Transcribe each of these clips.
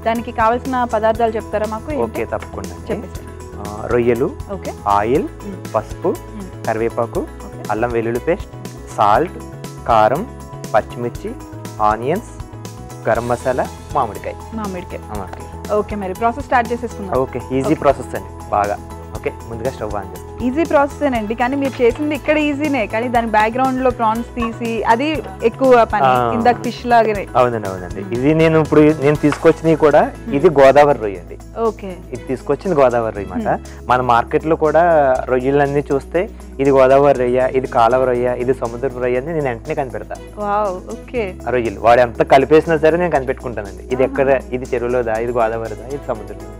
దానికి కావాల్సిన పదార్థాలు చెప్తారా మాకు? ఓకే, తప్పకుండా. చెప్పేసి. రొయ్యలు, ఓకే, ఆయిల్, పసుపు, కరివేపాకు, అల్లం వెల్లుల్లి పేస్ట్, సాల్ట్, కారం, పచ్చిమిర్చి, ఆనియన్స్, గరం మసాలా, మామిడికాయ. ఓకే, మరి ప్రాసెస్ స్టార్ట్ చేసేసుకుందాం. ఓకే, ఈజీ ప్రాసెస్ అండి బాగా. ఓకే, ముందుగా స్టవ్ ఆన్ చేస్తాం. ఈజీ ప్రాసెసేనండి, కానీ మీరు చేసింది ఇక్కడ ఈజీనే, కానీ దాని బ్యాక్గ్రౌండ్ లో ప్రాన్స్ తీసి అది ఎక్కువ పని, ఇందాక ఫిష్ లాగానే. అవునండి. ఇది నేను ఇప్పుడు తీసుకొచ్చినవి కూడా ఇది గోదావరి రొయ్య అండి. ఓకే, ఇది తీసుకొచ్చింది గోదావరి రొయ్య అన్నమాట. మన మార్కెట్ లో కూడా రొయ్యలన్నీ చూస్తే ఇది గోదావరి రొయ్య, ఇది కాలవ రొయ్య, ఇది సముద్ర రొయ్య అని నేను వెంటనే కనిపెడతా. ఆ రొయ్యలు వాడు ఎంత కలిపేసినా సరే నేను కనిపెట్టుకుంటానండి. ఇది ఎక్కడ, ఇది చెరువులోదా, ఇది గోదావరిదా, ఇది సముద్రంలో,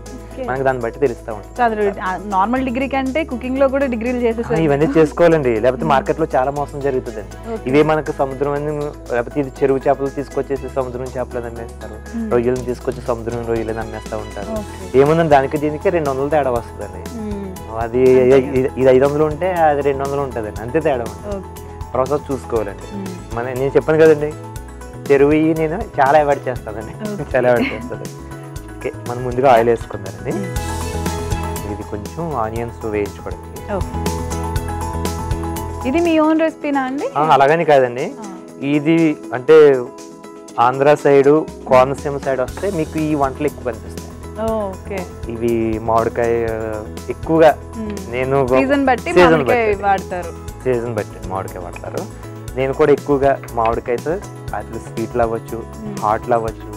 మనకి దాన్ని బట్టి తెలుస్తా ఉంటుంది. నార్మల్ డిగ్రీ కంటే కుకింగ్ లో కూడా డిగ్రీలు చేసేసారు. ఇవన్నీ చేసుకోవాలండి, లేకపోతే మార్కెట్ లో చాలా మోసం జరుగుతుందండి. ఇవే మనకు సముద్రం అని, లేకపోతే ఇది చెరువు చేపలు తీసుకొచ్చేసి సముద్రం చేపలు అమ్మేస్తారు, రొయ్యలను తీసుకొచ్చి సముద్రం రొయ్యలను అమ్మేస్తా ఉంటారు. ఏముందని దానికి దీనికి 200 తేడా వస్తుందండి. అది ఇది 500 ఉంటే అది 200 ఉంటుందండి, అంతే తేడా ఉంటుంది. ప్రాసెస్ చూసుకోవాలండి. నేను చెప్పాను కదండి, చెరువు నేను చాలా అవాయిడ్ చేస్తానండి, చాలా అవాయిడ్ చేస్తాను. ఓకే, మనం ముందుగా ఆయిల్ వేసుకుందామండి. ఇది కొంచెం ఆనియన్స్ వేయించుకోవడం. ఇది మీ ఓన్ రెసిపీనా అండి? అలాగని కాదండి, ఇది అంటే ఆంధ్ర సైడ్, కోనసీమ సైడ్ వస్తే మీకు ఈ వంటలు ఎక్కువ కనిపిస్తాయి. ఇవి మామిడికాయ ఎక్కువగా నేను సీజన్ బట్టి వాడతారు. సీజన్ బట్టి మామిడికాయ వాడతారు. నేను కూడా ఎక్కువగా మామిడికాయతో అది స్వీట్లు అవ్వచ్చు, హాట్లు అవ్వచ్చు,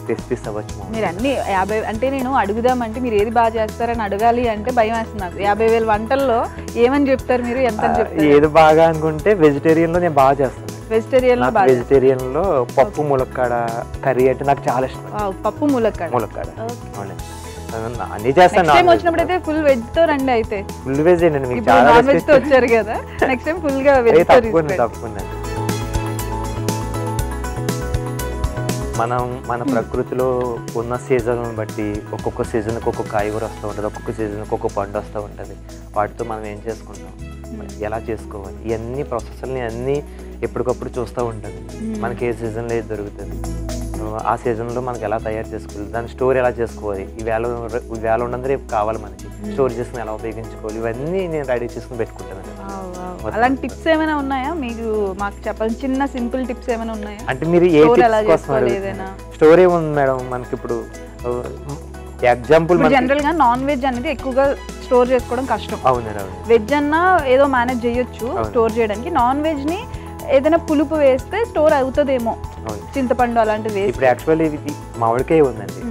రెసిపీస్ అవ్వచ్చు. మీరు అన్ని 50 అంటే నేను అడుగుదామంటే మీరు ఏది బాగా చేస్తారని అడగాలి అంటే భయం వేస్తుంది నాకు. 50,000 వంటల్లో ఏమని చెప్తారు మీరు? ఎంత చెప్తారు? ఏది బాగా అనుకుంటే వెజిటేరియన్ లో నేను బాగా చేస్తాను. వెజిటేరియన్ లో పప్పు ములక్కాడ కర్రీ అంటే నాకు చాలా ఇష్టం. పప్పు ములక్కాడ అన్ని చేస్తాను. వచ్చినప్పుడు అయితే ఫుల్ వెజ్ తో రండి. అయితే ఫుల్ వెజ్ అండి, మీకు చాలా నాన్ వెజ్ తో వచ్చారు కదా, నెక్స్ట్ టైం ఫుల్ గా వెజ్. తప్పకుండా. మన ప్రకృతిలో ఉన్న సీజన్ బట్టి ఒక్కొక్క సీజన్కి ఒక్కొక్క కాయగూర వస్తూ ఉంటుంది, ఒక్కొక్క సీజన్కి ఒక్కొక్క పండు వస్తూ ఉంటుంది. వాటితో మనం ఏం చేసుకుంటాం, ఎలా చేసుకోవాలి, ఇవన్నీ ప్రాసెస్ని అన్నీ ఎప్పటికప్పుడు చూస్తూ ఉంటుంది. మనకి ఏ సీజన్లో ఏది దొరుకుతుంది, ఆ సీజన్లో మనకి ఎలా తయారు చేసుకోవాలి, దాని స్టోర్ ఎలా చేసుకోవాలి, ఈవేళ ఉన్నది రేపు కావాలి మనకి, స్టోర్ చేసుకుని ఎలా ఉపయోగించుకోవాలి, ఇవన్నీ నేను రెడీ చేసుకుని పెట్టుకుంటాను. అలాంటి టిప్స్ ఏమైనా ఉన్నాయా మీకు? మాకు చెప్పాలి, చిన్న సింపుల్ టిప్స్ ఏమైనా ఉన్నాయా? అంటే మీరు ఏ స్టోర్ ఏముంది మేడం మనకి ఇప్పుడు ఎగ్జాంపుల్, జనరల్ గా నాన్ వెజ్ అనేది ఎక్కువగా స్టోర్ చేసుకోవడం కష్టం. వెజ్ అన్నా ఏదో మేనేజ్ చేయొచ్చు స్టోర్ చేయడానికి. నాన్ వెజ్ ని ఏదైనా పులుపు వేస్తే స్టోర్ అవుతుందేమో, చింతపండు అలాంటివి వేసి. ఇప్పుడు యాక్చువల్లీ ఇది మామిడికాయ ఉందండి,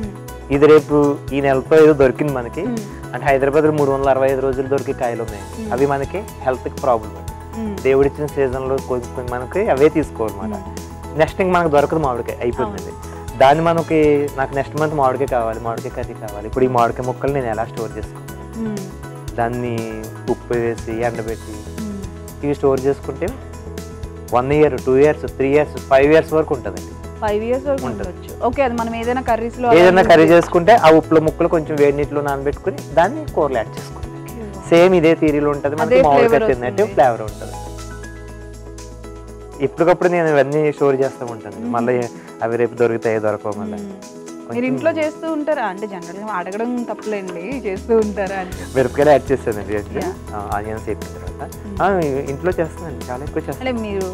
ఇది రేపు ఈ నెలతో ఏదో దొరికింది మనకి. అంటే హైదరాబాద్ 365 రోజులు దొరికే కాయలు ఉన్నాయి, అవి మనకి హెల్త్ కి ప్రాబ్లం. దేవుడిచ్చిన సీజన్ లో కొంచెం మనకి అవే తీసుకోవాలన్నమాట. నెక్స్ట్ ఇంక మనకు దొరకదు మామిడికాయ, అయిపోతుంది. దాన్ని మనకి నాకు నెక్స్ట్ మంత్ మామిడికాయ కావాలి, మామిడికాయ కర్రీ కావాలి. ఇప్పుడు ఈ మామిడికాయ ముక్కలు నేను ఎలా స్టోర్ చేసుకోవాలి, దాన్ని ఉప్పు వేసి ఎండబెట్టి ఇవి స్టోర్ చేసుకుంటే 1 year, 2 years, 3 years, 5 years వరకు ఉంటుందండి. 5 years వరకు ఉండొచ్చు. ఓకే, అది మనం ఏదైనా కర్రీ చేసుకుంటే ఆ ఉప్పుల ముక్కలు కొంచెం వేడి నీటిలో నానబెట్టుకుని దాన్ని కూరలు యాడ్ చేసుకోండి. సేమ్ ఇదే తీరిలో ఉంటుంది, మనకి మామిడికాయ తిన్నట్టు ఫ్లేవర్ ఉంటుంది. ఇప్పటికప్పుడు నేను ఇవన్నీ స్టోర్ చేస్తూ ఉంటాను, మళ్ళీ అవి రేపు దొరుకుతాయి దొరకవు. మళ్ళీ మీరు ఇంట్లో చేస్తూ ఉంటారా? అంటే జనరల్ గా అడగడం తప్పులేండి, చేస్తూ ఉంటారా? మిరపకాయలు యాడ్ చేస్తానండి, ఆనియన్స్ వేసిన తర్వాత ఇంట్లో చేస్తానండి, చాలా ఎక్కువ చేస్తాను. మీరు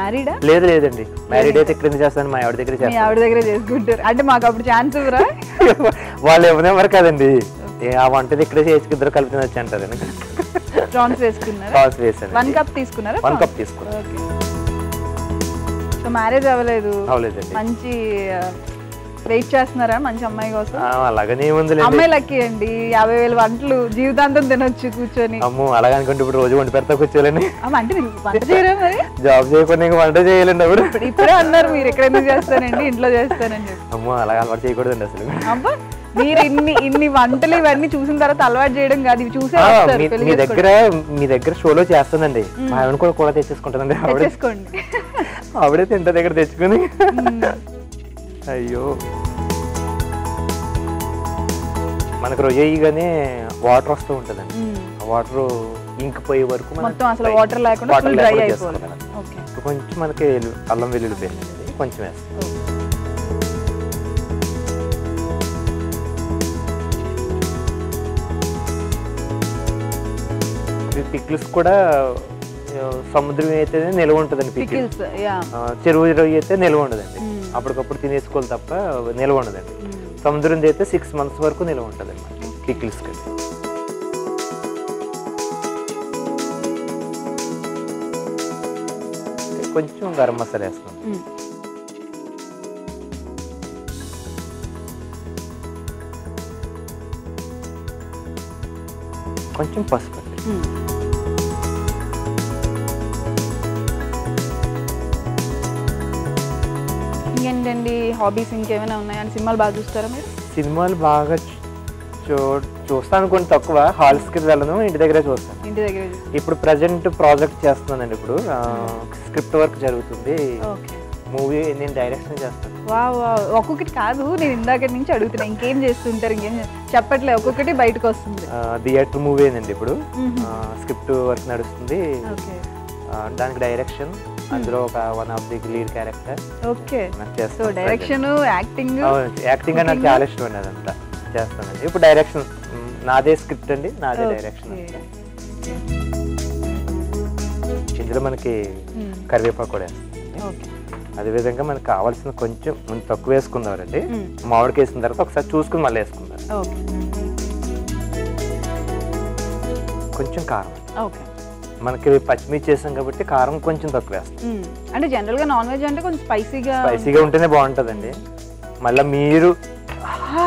మ్యారీడా? లేదండి, మ్యారీడ్ అయితే ఇక్కడ చేస్తాను, మా ఆవిడ దగ్గర చేస్తాను. ఆవిడ దగ్గర చేసుకుంటారు అంటే మాకు అప్పుడు ఛాన్స్ ఇవ్వరా? వాళ్ళు ఎవరెవరు కదండి, ఆ వంటది ఇక్కడే చేసి ఇద్దరు కలిపి వచ్చి అంటారు. ప్రాన్స్ వేసుకున్నారా? ప్రాన్స్ వేసాను. 1 cup తీసుకున్నారా? 1 cup తీసుకున్నాను. సో మ్యారేజ్ అవ్వలేదు, అవ్వలేదండి. మంచి వెయిట్ చేస్తున్నారా మంచి అమ్మాయి కోసం? అలాగనే ఉంది. అమ్మాయి లక్కీ అండి, 50,000 వంటలు జీవితాంతం తినొచ్చు కూర్చొని. అమ్మో, అలాగ అనుకుంటే ఇప్పుడు రోజు వంట పెడతా కూర్చోలేండి. అంటే మీరు వంట చేయరా? మరి జాబ్ చేయకుండా వంట చేయాలండి. అప్పుడు ఇప్పుడే అన్నారు మీరు ఎక్కడ ఎందుకు చేస్తానండి, ఇంట్లో చేస్తానని చెప్పి. అమ్మో, అలాగ అలవాటు చేయకూడదండి అసలు. అబ్బా, మీరు ఇన్ని వంటలు ఇవన్నీ చూసిన తర్వాత అలవాటు చేయడం కాదు, ఇవి చూసే మీ దగ్గర షోలో చేస్తుందండి, మా ఆవిడ కూడా తెచ్చేసుకుంటుందండి. తెచ్చేసుకోండి, ఆవిడే తింట దగ్గర తెచ్చుకుని. అయ్యో, మనకు రొయ్యగానే వాటర్ వస్తూ ఉంటుందండి, ఆ వాటర్ ఇంకిపోయే వరకు మొత్తం అసలు వాటర్ లేకుండా డ్రై అయిపోవాలి. కొంచెం మనకి అల్లం వెల్లుల్లి పేస్ట్ కొంచెం వేస్తాం. పిక్కిల్స్ కూడా సముద్రం అయితే నిల్వ ఉంటుందండి. పికిల్స్ చెరువు రొయ్య అయితే నిల్వ ఉండదండి, అప్పటికప్పుడు తినేసుకోవాలి తప్ప నిల్వ ఉండదండి. సముద్రం అయితే 6 months వరకు నిల్వ ఉంటుందండి మనకి పికిల్స్ కంటే. కొంచెం గరం మసాలా వేస్తాం, కొంచెం పసుపు. ఇంకేంటండి హాబీస్ ఇంకేమైనా ఉన్నాయా? సినిమాలు బాగా చూస్తారా మీరు? సినిమాలు బాగా చూస్తాను, కొన్ని తక్కువ. హాల్స్కి వెళ్ళను, ఇంటి దగ్గరే చూస్తాను. ఇంటి దగ్గర ఇప్పుడు ప్రజెంట్ ప్రాజెక్ట్ చేస్తున్నానండి. ఇప్పుడు స్క్రిప్ట్ వర్క్ జరుగుతుంది, మూవీ నేను డైరెక్షన్ చేస్తాను. ఒక్కొక్కటి కాదు, నేను ఇందాక నుంచి అడుగుతున్నా ఇంకేం చేస్తుంటారు, ఇంకేం చెప్పట్లేదు, ఒక్కొక్కటి బయటకు వస్తుంది. థియేటర్ మూవీ అండి ఇప్పుడు, స్క్రిప్ట్ వర్క్ నడుస్తుంది, దానికి డైరెక్షన్, అందులో ఒక one of the lead character. Okay, so direction, acting అని నాకు చాలా ఇష్టం అండి, అదంతా చేస్తానండి. ఇప్పుడు డైరెక్షన్ నాదే స్క్రిప్ట్ అండి, నాదే డైరెక్షన్. ఇందులో మనకి కరివేపాకు కూడా వేస్తాం. అదేవిధంగా మనకు కావాల్సిన కొంచెం తక్కువ వేసుకుందామండి, మామిడికి వేసిన తర్వాత ఒకసారి చూసుకుని మళ్ళీ వేసుకుందాం. కొంచెం కారం, మనకి పచ్చిమిర్చి చేసాం కాబట్టి కారం కొంచెం తక్కువ వేస్తాం. అంటే జనరల్ గా నాన్ వెజ్ అంటే కొంచెం స్పైసీగా ఉంటేనే బాగుంటుందండి. మళ్ళీ మీరు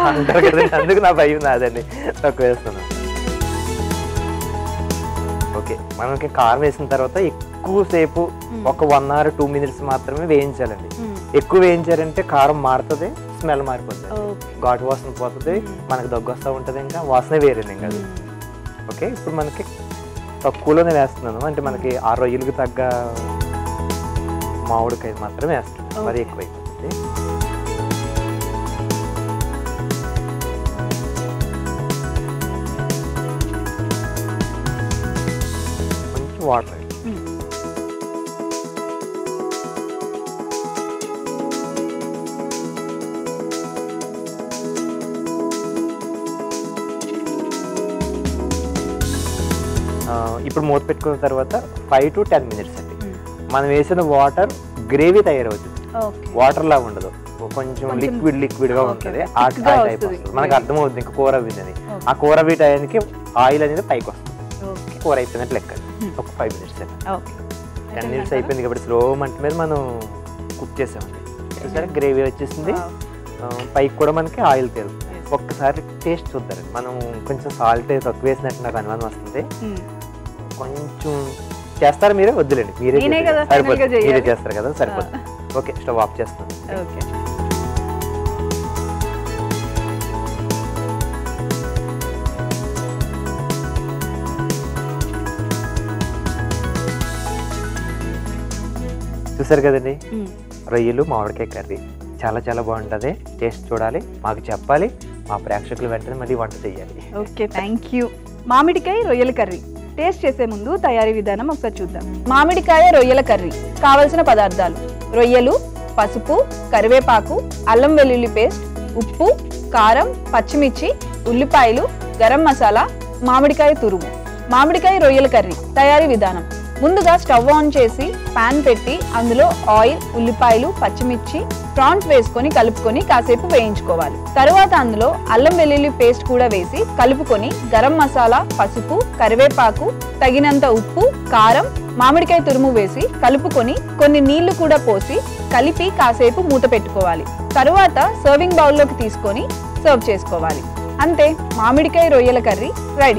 అంటారు కదండి, అందుకు నా భయం నాదండి, తక్కువ వేస్తున్నాను. ఓకే, మనకి కారం వేసిన తర్వాత ఎక్కువసేపు ఒక 1 or 2 minutes మాత్రమే వేయించాలండి. ఎక్కువ వేయించారంటే కారం మారుతుంది, స్మెల్ మారిపోతుంది, ఘాటు వాసన పోతుంది, మనకు దగ్గు వస్తూ ఉంటుంది, ఇంకా వాసన వేరేది ఇంకా. ఓకే, ఇప్పుడు మనకి తక్కువలోనే వేస్తున్నాను, అంటే మనకి ఆ రొయ్యలకు తగ్గ మామిడికాయ మాత్రమే వేస్తున్నాను, మరి ఎక్కువ అయిపోతుంది. కొంచెం వాటర్, ఇప్పుడు మూత పెట్టుకున్న తర్వాత 5 to 10 minutes అండి. మనం వేసిన వాటర్ గ్రేవీ తయారవుతుంది, వాటర్ లాగా ఉండదు, కొంచెం లిక్విడ్ గా ఉంటుంది. ఆ టైప్ వస్తుంది, మనకు అర్థమవుతుంది ఇంకా కూర అవ్విందని. ఆ కూర అవ్వి టైంకి ఆయిల్ అనేది పైకి వస్తుంది, కూర అయిపోయినట్టు లెక్క. ఒక 5 minutes అండి, 10 minutes అయిపోయింది కాబట్టి స్లో మంట మీద మనం కుక్ చేసామండి. సరే, గ్రేవీ వచ్చేసింది, పైకి కూడా మనకి ఆయిల్ తేలుతుంది. ఒక్కసారి టేస్ట్ చూద్దారండి, మనం కొంచెం సాల్ట్ తక్కువ వేసినట్టు నాకు అనుమానం వస్తుంది. కొంచెం చేస్తారు మీరే? వద్దులేండి, మీరే చేస్తారు కదా, సరిపోతుంది. ఓకే, స్టవ్ ఆఫ్ చేస్తాను. చూసారు కదండి, రొయ్యలు మామిడికాయ కర్రీ చాలా చాలా బాగుంటుంది. టేస్ట్ చూడాలి, మాకు చెప్పాలి, మా ప్రేక్షకులు వెంటనే మళ్ళీ వంట చేయాలి. Okay, thank you. మామిడికాయ రొయ్యల కర్రీ టేస్ట్ చేసే ముందు తయారీ విధానం ఒకసారి చూద్దాం. మామిడికాయ రొయ్యల కర్రీ కావలసిన పదార్థాలు: రొయ్యలు, పసుపు, కరివేపాకు, అల్లం వెల్లుల్లి పేస్ట్, ఉప్పు, కారం, పచ్చిమిర్చి, ఉల్లిపాయలు, గరం మసాలా, మామిడికాయ తురుము. మామిడికాయ రొయ్యల కర్రీ తయారీ విధానం: ముందుగా స్టవ్ ఆన్ చేసి పాన్ పెట్టి అందులో ఆయిల్, ఉల్లిపాయలు, పచ్చిమిర్చి, ప్రాన్స్ వేసుకొని కలుపుకొని కాసేపు వేయించుకోవాలి. తరువాత అందులో అల్లం వెల్లుల్లి పేస్ట్ కూడా వేసి కలుపుకొని గరం మసాలా, పసుపు, కరివేపాకు, తగినంత ఉప్పు, కారం, మామిడికాయ తురుము వేసి కలుపుకొని కొన్ని నీళ్లు కూడా పోసి కలిపి కాసేపు మూత పెట్టుకోవాలి. తరువాత సర్వింగ్ బౌల్లోకి తీసుకొని సర్వ్ చేసుకోవాలి. అంతే, మామిడికాయ రొయ్యల కర్రీ రెడీ.